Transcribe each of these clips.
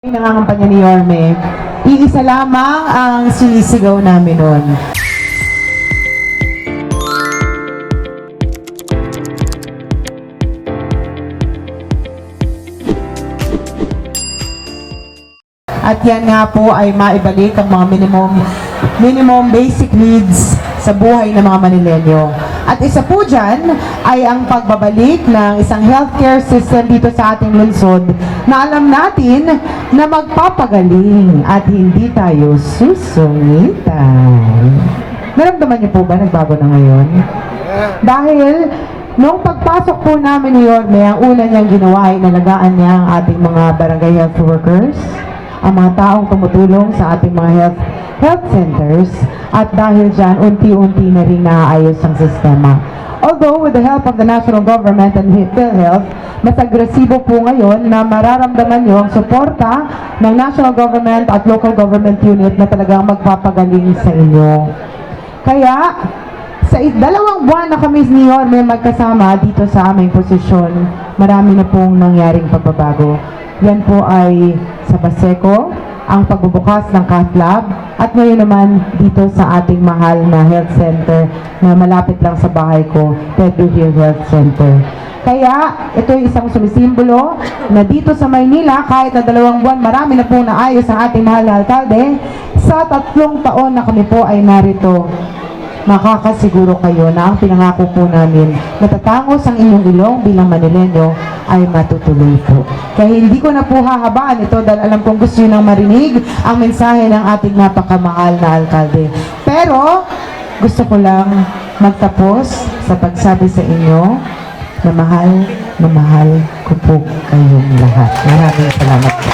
Nangangampanya ni Yorme, iisa lamang ang sinisigaw namin noon. At yan nga po ay maibalik ang mga minimum basic needs sa buhay ng mga Manileño. At isa po dyan ay ang pagbabalik ng isang healthcare system dito sa ating lungsod na alam natin na magpapagaling at hindi tayo susungitan. Naramdaman niyo po ba nagbago na ngayon? Dahil nung pagpasok po namin ni Yorme, ang una niyang ginawa ay nalagaan niya ang ating mga barangay health workers, ang mga taong tumutulong sa ating mga health centers, at dahil dyan, unti-unti na rin naayos ang sistema. Although, with the help of the national government and PhilHealth, mas agresibo po ngayon na mararamdaman nyo ang suporta ng national government at local government unit na talagang magpapagaling sa inyo. Kaya, sa 2 buwan na kami ni Yorme magkasama dito sa aming posisyon, marami na pong nangyaring pagbabago. Yan po ay sa Baseco, ang pagbubukas ng cath lab, at ngayon naman dito sa ating mahal na health center na malapit lang sa bahay ko, Pedro Hill Health Center. Kaya ito ay isang sumisimbolo na dito sa Maynila, kahit na 2 buwan, marami na pong naayos ang ating mahal na alkalde. Sa 3 taon na kami po ay narito, makakasiguro kayo na ang pinangako po namin na tatangos ang inyong ilong bilang Manileño ay matutuloy po. Kaya hindi ko na po hahabaan ito dahil alam kong gusto nyo nang marinig ang mensahe ng ating napakamahal na alkalde. Pero gusto ko lang magtapos sa pagsabi sa inyo na mahal ko po kayong lahat. Maraming salamat po.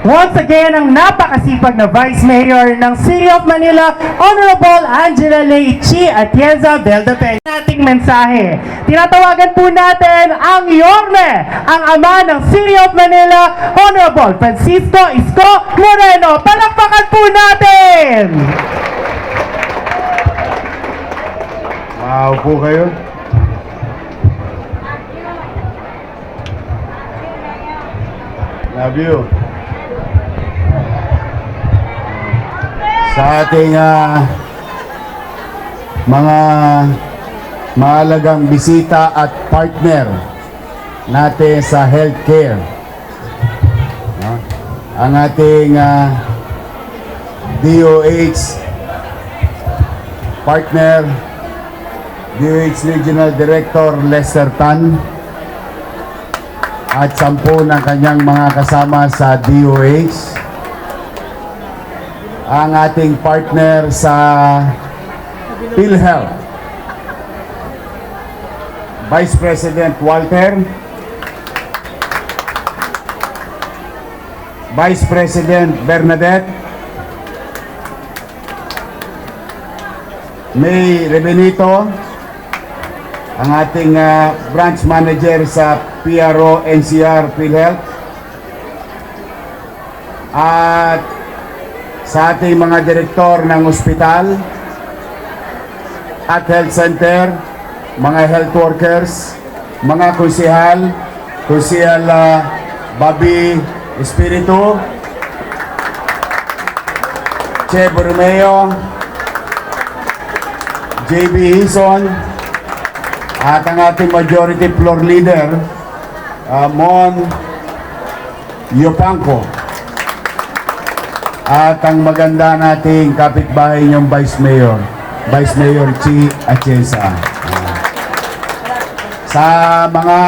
Once again, ang napakasipag na Vice Mayor ng City of Manila, Honorable Angela Leichi Atienza Beldapeña. Ating mensahe. Tinatawagan po natin ang Yorme, ang ama ng City of Manila, Honorable Francisco Isko Moreno. Palakpakan po natin! Wow po kayo. Love you. Sa ating mga mahalagang bisita at partner natin sa healthcare, ang ating DOH partner, DOH Regional Director Lester Tan, at 10 ng kanyang mga kasama sa DOH, ang ating partner sa PhilHealth, Vice President Walter, Vice President Bernadette, May Rebenito, ang ating branch manager sa PRO NCR PhilHealth, at sa ating mga direktor ng ospital at health center, mga health workers, mga konsehal, Bobby Espiritu, Che Borromeo, JB Hison, at ang ating majority floor leader, Mon Yopanco, at ang maganda nating kapitbahay niyong Vice Mayor Chi Atienza. Sa mga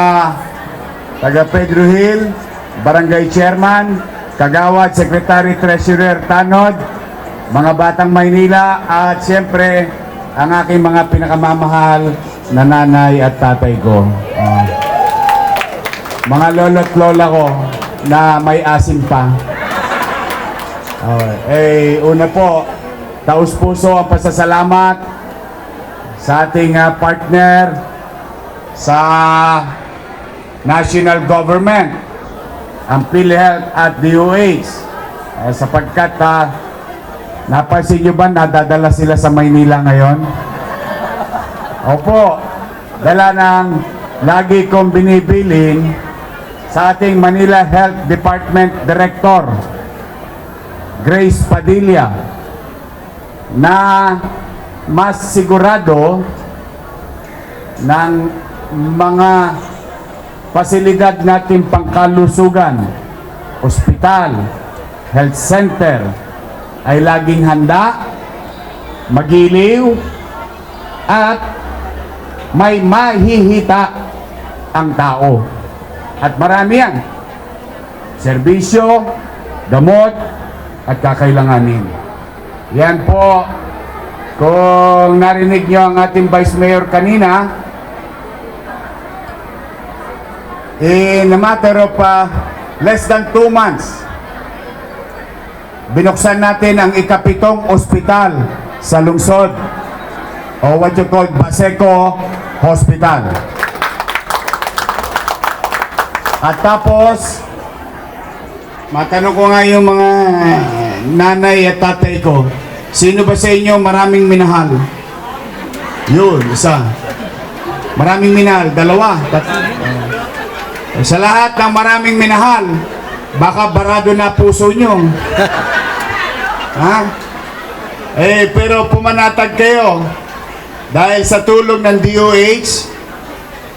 taga Pedro Hill, Barangay Chairman, Kagawad, Secretary Treasurer Tanod, mga Batang Maynila, at siyempre ang aking mga pinakamamahal na nanay at tatay ko. Mga lolo't lola ko na may asim pa. Una po, taus-puso ang pasasalamat sa ating partner sa national government, ang PhilHealth at DOH, sapagkat napansin nyo ba nadadala sila sa Maynila ngayon? Opo, dala ng lagi kong binibilin sa ating Manila Health Department Director, Grace Padilla, na mas sigurado ng mga pasilidad natin pangkalusugan, ospital, health center ay laging handa, magiliw, at may mahihita ang tao. At marami yan. Serbisyo, gamot, at kakailanganin. Yan po, kung narinig nyo ang ating Vice Mayor kanina, in a matter of less than 2 months, binuksan natin ang ikapitong ospital sa lungsod, o what you call Baseco Hospital. At tapos, matanong ko nga yung mga nanay at tatay ko, sino ba sa inyo maraming minahal? Yun, isa. Maraming minahal, dalawa, tatlo. Sa lahat ng maraming minahal, baka barado na puso nyo. Ha? Pero pumanatag kayo dahil sa tulong ng DOH,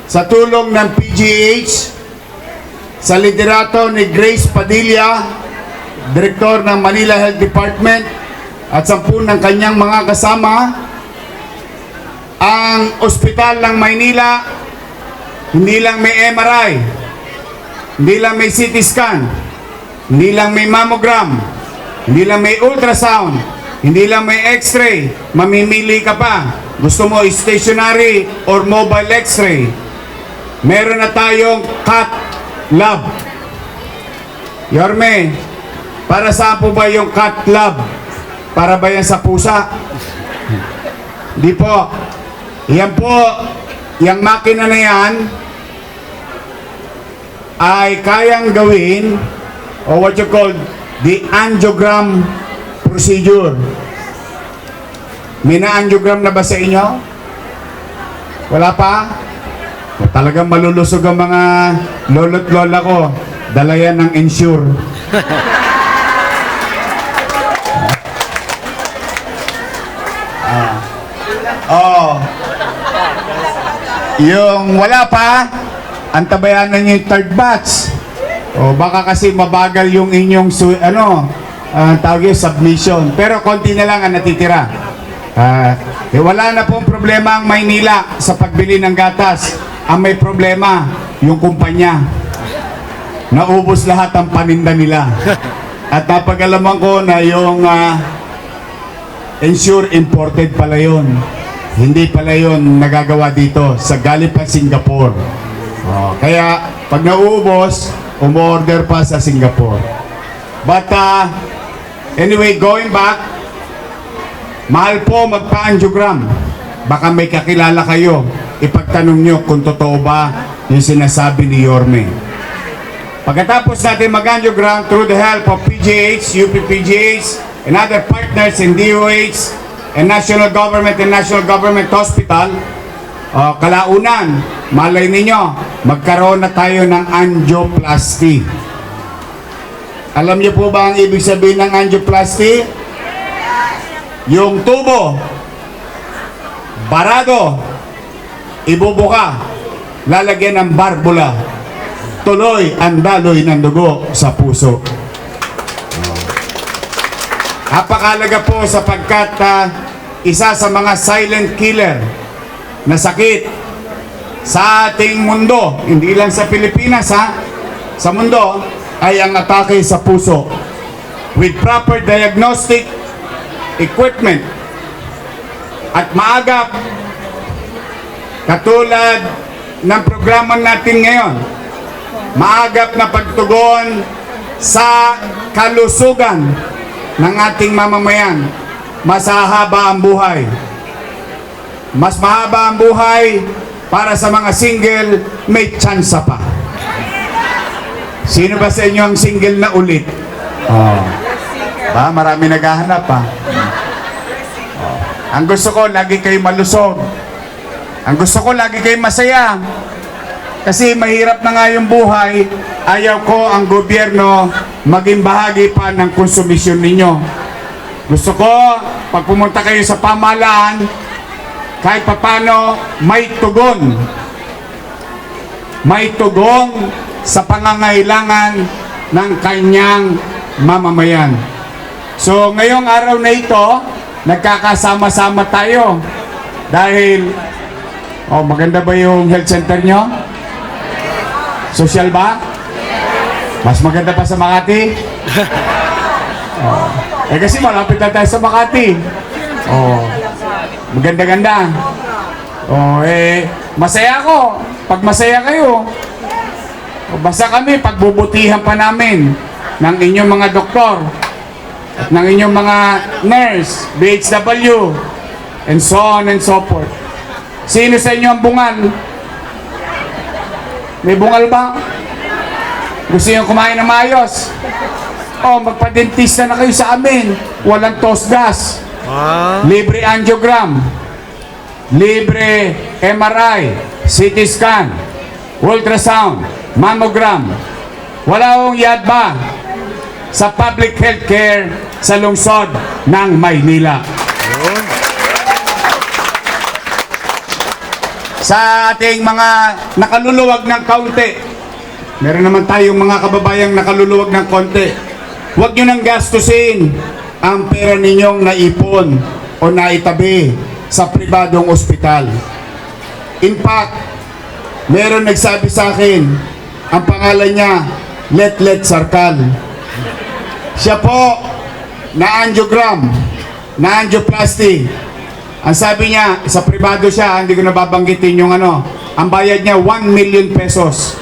sa tulong ng PGH, sa liderato ni Grace Padilla, Direktor ng Manila Health Department, at 10 ng kanyang mga kasama, ang ospital ng Maynila, hindi lang may MRI, hindi lang may CT scan, hindi lang may mammogram, hindi lang may ultrasound, hindi lang may x-ray, mamimili ka pa. Gusto mo stationary or mobile x-ray. Meron na tayong cath lab. Yorme, para saan po ba yung cath lab? Para ba yan sa pusa? Di po. Yan po, yung makina na yan ay kayang gawin o what you call the angiogram procedure. May na-angiogram na ba sa inyo? Wala pa? O, talagang malulusog ang mga lolo't lola ko. Dala yan ng insure. Yung wala pa, antabayanan nyo yung third batch. O baka kasi mabagal yung inyong tawag yung submission. Pero konti na lang ang natitira. Wala na pong problema ang Maynila sa pagbili ng gatas. Ang may problema, yung kumpanya. Naubos lahat ang paninda nila. At napag-alaman ko na yung ensure imported pala yun. Hindi pala yun nagagawa dito sa galing pa Singapore. Kaya pag nauubos, umorder pa sa Singapore. But anyway, going back, mahal po magpa-angiogram. Baka may kakilala kayo. Ipagtanong nyo kung totoo ba yung sinasabi ni Yorme. Pagkatapos natin mag-angiogram through the help of PGH, UPPGH, and other partners in DOH, and National Government Hospital, kalaunan, malay ninyo, magkaroon na tayo ng angioplasty. Alam niyo po ba ang ibig sabihin ng angioplasty? Yung tubo, barado, ibubuka, lalagyan ng barbula, tuloy ang daloy ng dugo sa puso. Napakalaga po sapagkat isa sa mga silent killer na sakit sa ating mundo, hindi lang sa Pilipinas sa mundo, ay ang atake sa puso. With proper diagnostic equipment at maagap, katulad ng programa natin ngayon, maagap na pagtugon sa kalusugan ng ating mamamayan, mas hahaba ang buhay. Mas mahaba ang buhay para sa mga single, may tsansa pa. Sino ba sa inyo ang single na ulit? Marami naghahanap pa. Ang gusto ko, lagi kayo malusog. Ang gusto ko, lagi kayong masaya. Kasi mahirap na nga yung buhay. Ayaw ko ang gobyerno maging bahagi pa ng konsumisyon ninyo. Gusto ko, pag pumunta kayo sa pamahalaan, kahit papano may tugon. May tugon sa pangangailangan ng kanyang mamamayan. So, ngayong araw na ito, nagkakasama-sama tayo. Dahil, maganda ba yung health center nyo? Social ba? Mas maganda pa sa Makati? Kasi malapit na tayo sa Makati. Maganda-ganda. Masaya ako. Pag masaya kayo, basta kami, pagbubutihan pa namin ng inyong mga doktor, at ng inyong mga nurse, BHW, and so on and so forth. Sino sa inyo ang bungal? May bungal ba? Gusto nyo kumain ng maayos? Magpa-dentista na kayo sa amin. Walang tosgas. Libre angiogram. Libre MRI, CT scan, ultrasound, mammogram. Wala akong yadba sa public healthcare sa lungsod ng Maynila. Sa ating mga nakaluluwag ng kaunti, meron naman tayong mga kababayang nakaluluwag ng konti. Huwag nyo nang gastusin ang pera ninyong naipon o naitabi sa pribadong ospital. In fact, meron nagsabi sa akin, ang pangalan niya, Letlet Sarkal. Siya po, na-angiogram, na-angioplasty. Ang sabi niya, sa pribado siya, hindi ko nababanggitin yung ang bayad niya 1 million pesos.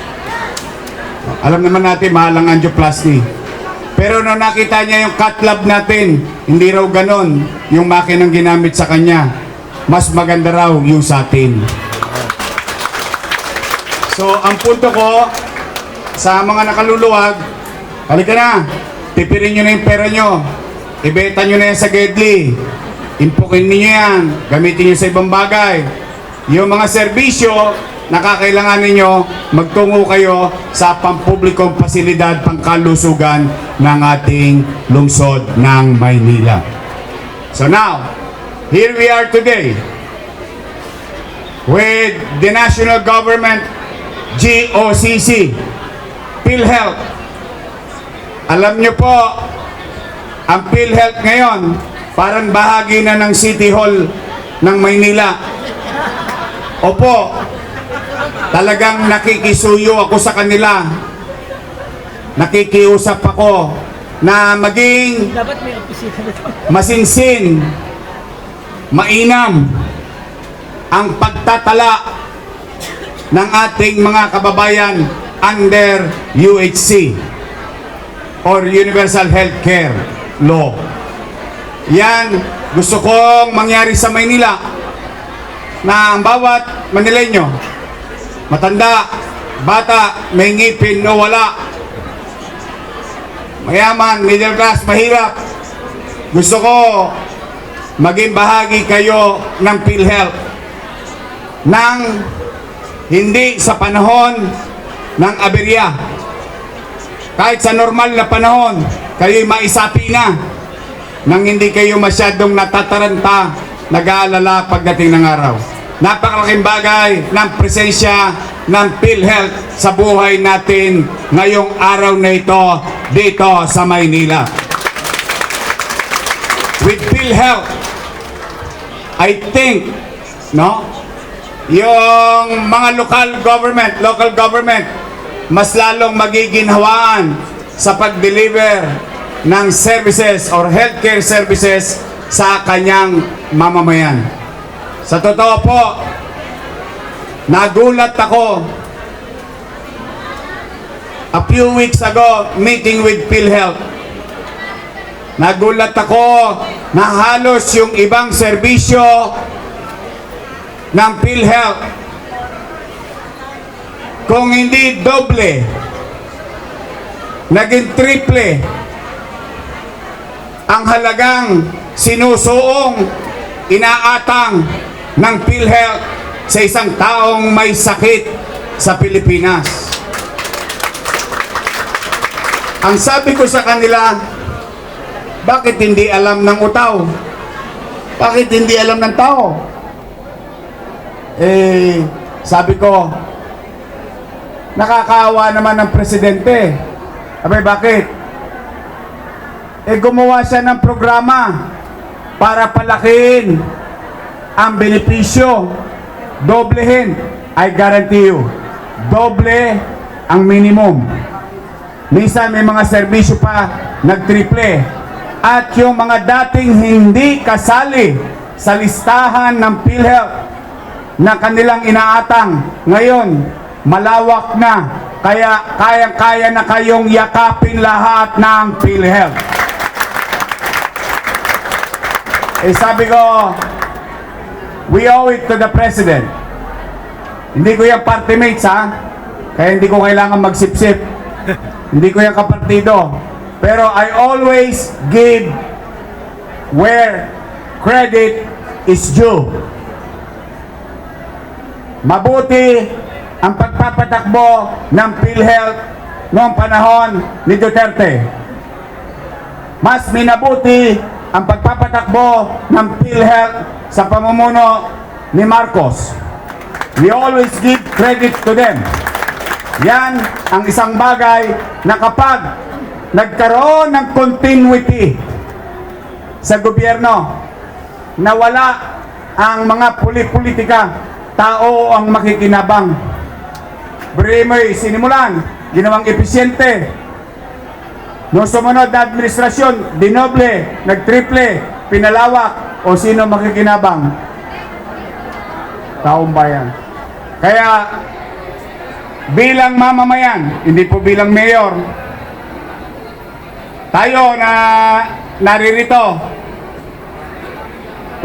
Alam naman natin, mahal ang angioplasty. Pero nung nakita niya yung cath lab natin, hindi raw ganon yung makinang ginamit sa kanya. Mas maganda raw yung sa atin. So, ang punto ko, sa mga nakaluluwag, halika na, tipirin nyo na yung pera nyo. Ibeta nyo na yan sa Gedli. Impukin niyo yan. Gamitin nyo sa ibang bagay. Yung mga serbisyo na kakailangan ninyo, magtungo kayo sa pampublikong pasilidad, pangkalusugan ng ating lungsod ng Maynila. So now, here we are today with the national government, GOCC, PhilHealth. Alam nyo po, ang PhilHealth ngayon, parang bahagi na ng City Hall ng Maynila. Opo, talagang nakikisuyo ako sa kanila. Nakikiusap ako na maging masinsin, mainam ang pagtatala ng ating mga kababayan under UHC or Universal Healthcare Law. Yan, gusto kong mangyari sa Maynila na ang bawat Manileño, matanda, bata, may ngipin o wala, mayaman, middle class, mahirap, gusto ko maging bahagi kayo ng PhilHealth nang hindi sa panahon ng aberya. Kahit sa normal na panahon, kayo'y maisapi na nang hindi kayo masyadong natataranta, nag-aalala pagdating ng araw. Napakalaking bagay ng presensya ng PhilHealth sa buhay natin ngayong araw na ito dito sa Maynila. With PhilHealth, I think, yung mga local government, mas lalong magiginhawaan sa pag-deliver ng services or healthcare services sa kanyang mamamayan. Sa totoo po, nagulat ako a few weeks ago meeting with PhilHealth. Nagulat ako na halos yung ibang serbisyo ng PhilHealth, kung hindi doble, naging triple ang halagang sinusuong inaatang ng PhilHealth sa isang taong may sakit sa Pilipinas. Ang sabi ko sa kanila, bakit hindi alam ng utaw? Bakit hindi alam ng tao? Sabi ko, nakakaawa naman ng presidente. Abay, bakit? Gumawa siya ng programa para palakihin ang benepisyo. Doblehin. I guarantee you, doble ang minimum. Minsan may mga serbisyo pa nagtriple. At yung mga dating hindi kasali sa listahan ng PhilHealth na kanilang inaatang, ngayon malawak na, kaya kayang-kaya na kayong yakapin lahat ng PhilHealth. Sabi ko, we owe it to the President. Hindi ko yung party mates, ha? Kaya hindi ko kailangan magsipsip. Hindi ko yung kapartido. Pero I always give where credit is due. Mabuti ang pagpapatakbo ng PhilHealth noong panahon ni Duterte. Mas minabuti ang pagpapatakbo ng PhilHealth sa pamumuno ni Marcos. We always give credit to them. Yan ang isang bagay na kapag nagkaroon ng continuity sa gobyerno, nawala ang mga politika, tao ang makikinabang. Bremer, sinimulan, ginawang episyente. Noong sumunod na administrasyon, dinoble, nagtriple, pinalawak, o sino makikinabang? Taong bayan. Kaya, bilang mamamayan, hindi po bilang mayor, tayo na naririto,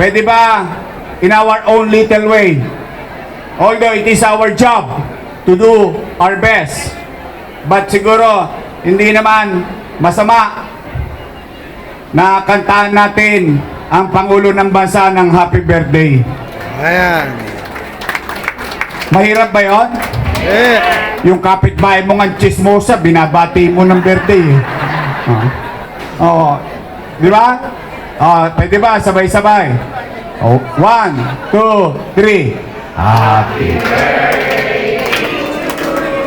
pwede ba in our own little way, although it is our job to do our best, but siguro hindi naman masama na kantahan natin ang Pangulo ng Bansa ng happy birthday. Ayan. Mahirap ba yun? Yung kapitbahay mo ng chismosa, binabati mo ng birthday. Oo. Di ba? Pwede ba? Sabay-sabay. 1, 2, 3. Happy birthday to you.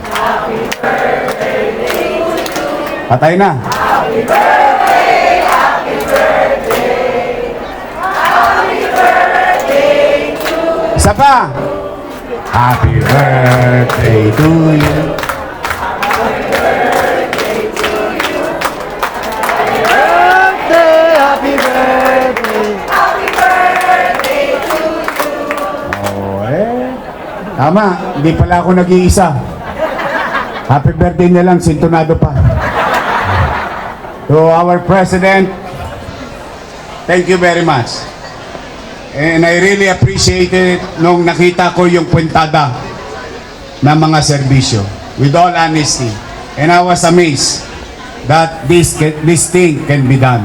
Happy birthday to you. Patay na. Happy birthday, happy birthday. Happy birthday to you. Isa pa. Happy birthday to you. Tama, hindi pala ako nag-iisa. Happy birthday na lang, sintonado pa. To our President, thank you very much. And I really appreciate it nung nakita ko yung puntada ng mga serbisyo. With all honesty. And I was amazed that this thing can be done.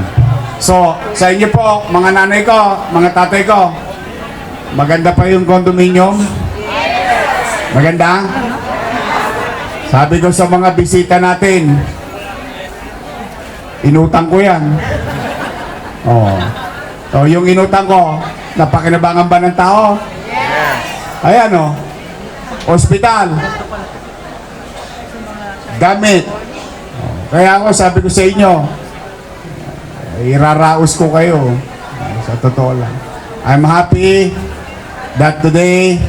So, sa inyo po, mga nanay ko, mga tatay ko, maganda pa yung condominium. Maganda? Sabi ko sa mga bisita natin, inutang ko yan. So, yung inutang ko, napakinabangan ba ng tao? Ayan o. Hospital. Gamit. Kaya ako, sabi ko sa inyo, iraraos ko kayo. Sa totoo lang. I'm happy that today,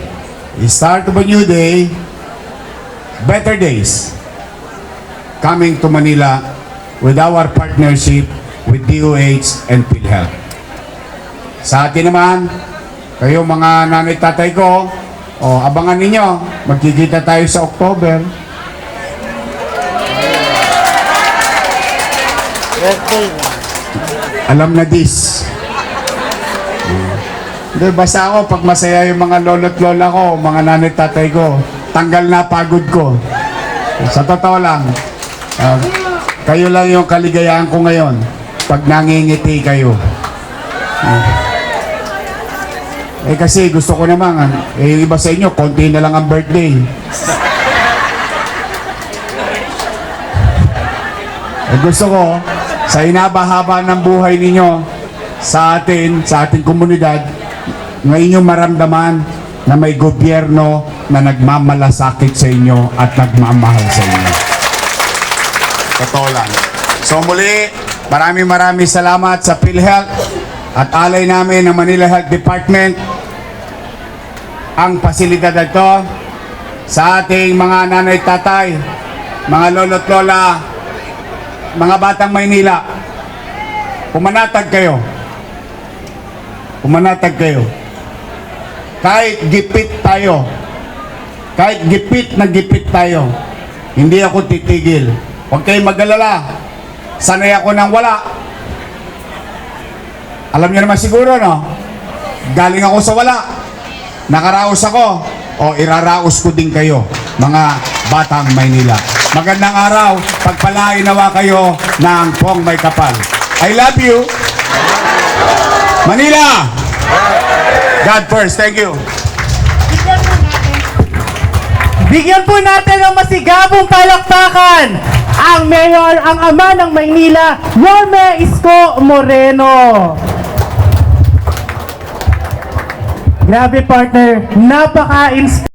start of a new day, better days coming to Manila with our partnership with DOH and PhilHealth. Sa atin naman, kayo mga nanay tatay ko, abangan ninyo, magkikita tayo sa October. Alam na this. Basta ako, pag masaya yung mga lolo't lola ko, mga nanay tatay ko, tanggal na pagod ko. Sa totoo lang, kayo lang yung kaligayahan ko ngayon, pag nangingiti kayo. Eh kasi gusto ko naman, iba sa inyo, konti na lang ang birthday. Gusto ko, sa inabahaba ng buhay ninyo, sa ating komunidad, ngayon yung maramdaman na may gobyerno na nagmamalasakit sa inyo at nagmamahal sa inyo. Totoo lang. So muli, maraming salamat sa PhilHealth at alay namin ng Manila Health Department ang pasilidad na ito sa ating mga nanay tatay, mga lolo't lola, mga batang Maynila. Pumanatag kayo. Pumanatag kayo. Kahit gipit tayo, kahit gipit na gipit tayo, hindi ako titigil. Huwag kayong mag-alala. Sanay ako nang wala. Alam niyo naman siguro, no? Galing ako sa wala. Nakaraos ako. O iraraos ko din kayo, mga batang Maynila. Magandang araw. Pagpalain nawa kayo ng pong may kapal. I love you. Manila! God first. Thank you. Bigyan po natin ng masigabong palakpakan ang mayor, ang ama ng Maynila, Yorme Isko Moreno. Grabe partner, napaka-inspiring.